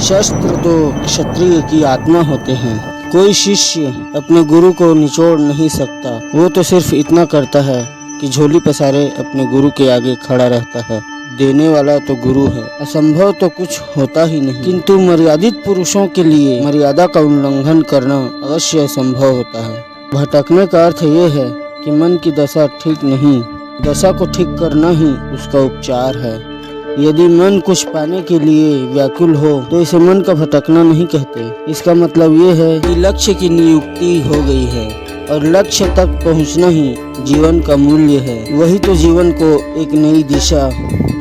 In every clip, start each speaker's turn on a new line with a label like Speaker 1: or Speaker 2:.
Speaker 1: शस्त्र तो क्षत्रिय की आत्मा होते हैं। कोई शिष्य अपने गुरु को निचोड़ नहीं सकता, वो तो सिर्फ इतना करता है कि झोली पसारे अपने गुरु के आगे खड़ा रहता है। देने वाला तो गुरु है, असंभव तो कुछ होता ही नहीं। किंतु मर्यादित पुरुषों के लिए मर्यादा का उल्लंघन करना अवश्य असंभव होता है। भटकने का अर्थ ये है कि मन की दशा ठीक नहीं, दशा को ठीक करना ही उसका उपचार है। यदि मन कुछ पाने के लिए व्याकुल हो तो इसे मन का भटकना नहीं कहते। इसका मतलब ये है कि लक्ष्य की नियुक्ति हो गई है और लक्ष्य तक पहुंचना ही जीवन का मूल्य है। वही तो जीवन को एक नई दिशा,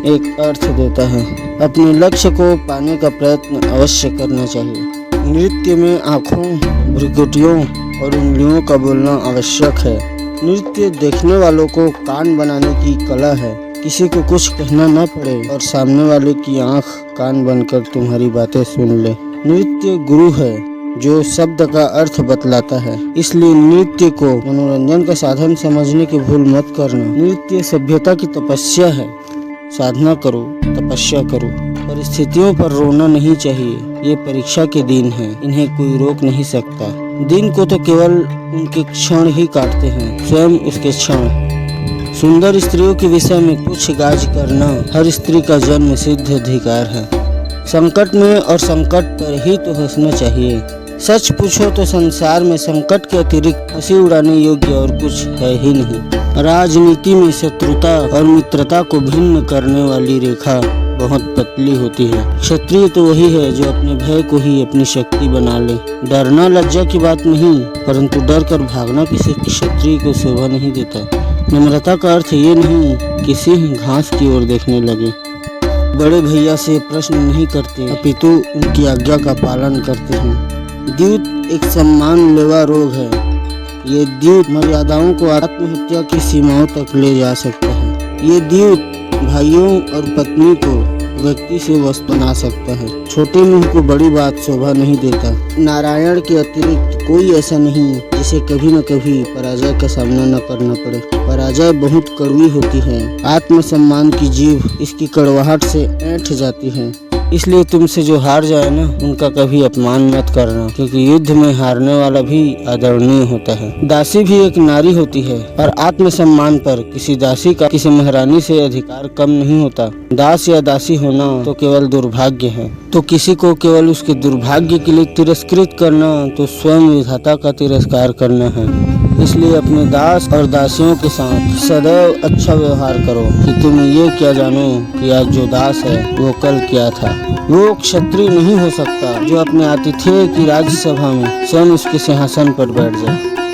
Speaker 1: एक अर्थ देता है। अपने लक्ष्य को पाने का प्रयत्न अवश्य करना चाहिए। नृत्य में आँखों, भ्रुकुटियों और उंगलियों का बोलना आवश्यक है। नृत्य देखने वालों को कान बनाने की कला है। किसी को कुछ कहना न पड़े और सामने वाले की आंख कान बनकर तुम्हारी बातें सुन ले। नृत्य गुरु है जो शब्द का अर्थ बतलाता है। इसलिए नृत्य को मनोरंजन का साधन समझने की भूल मत करना। नृत्य सभ्यता की तपस्या है। साधना करो, तपस्या करो। परिस्थितियों पर रोना नहीं चाहिए। ये परीक्षा के दिन हैं, इन्हें कोई रोक नहीं सकता। दिन को तो केवल उनके क्षण ही काटते हैं, स्वयं उसके क्षण। सुंदर स्त्रियों के विषय में कुछ गाज करना हर स्त्री का जन्म सिद्ध अधिकार है। संकट में और संकट पर ही तो हंसना चाहिए। सच पूछो तो संसार में संकट के अतिरिक्त हंसी उड़ाने योग्य और कुछ है ही नहीं। राजनीति में शत्रुता और मित्रता को भिन्न करने वाली रेखा बहुत पतली होती है। क्षत्रिय तो वही है जो अपने भय को ही अपनी शक्ति बना ले। डरना लज्जा की बात नहीं, परंतु डर कर भागना किसी क्षत्रिय को शोभा नहीं देता। नम्रता का अर्थ ये नहीं कि सिंह घास की ओर देखने लगे। बड़े भैया से प्रश्न नहीं करते, अपितु उनकी आज्ञा का पालन करते हैं। द्यूत एक सम्मान लेवा रोग है। ये द्यूत मर्यादाओं को आत्महत्या की सीमाओं तक ले जा सकता है। ये द्यूत भाइयों और पत्नी को व्यक्ति से वश बना सकता है। छोटे मुंह को बड़ी बात शोभा नहीं देता। नारायण के अतिरिक्त कोई ऐसा नहीं जिसे कभी न कभी पराजय का सामना न करना पड़े। पराजय बहुत कड़वी होती है। आत्मसम्मान की जीभ इसकी कड़वाहट से ऐंठ जाती है। इसलिए तुमसे जो हार जाए ना, उनका कभी अपमान मत करना, क्योंकि युद्ध में हारने वाला भी आदरणीय होता है। दासी भी एक नारी होती है और आत्मसम्मान पर किसी दासी का किसी महारानी से अधिकार कम नहीं होता। दास या दासी होना तो केवल दुर्भाग्य है। तो किसी को केवल उसके दुर्भाग्य के लिए तिरस्कृत करना तो स्वयं विधाता का तिरस्कार करना है। इसलिए अपने दास और दासियों के साथ सदैव अच्छा व्यवहार करो कि तुम ये क्या जानो कि आज जो दास है वो कल क्या था। वो क्षत्रिय नहीं हो सकता जो अपने आतिथ्य की राज्यसभा में स्वयं उसके सिंहासन पर बैठ जाए।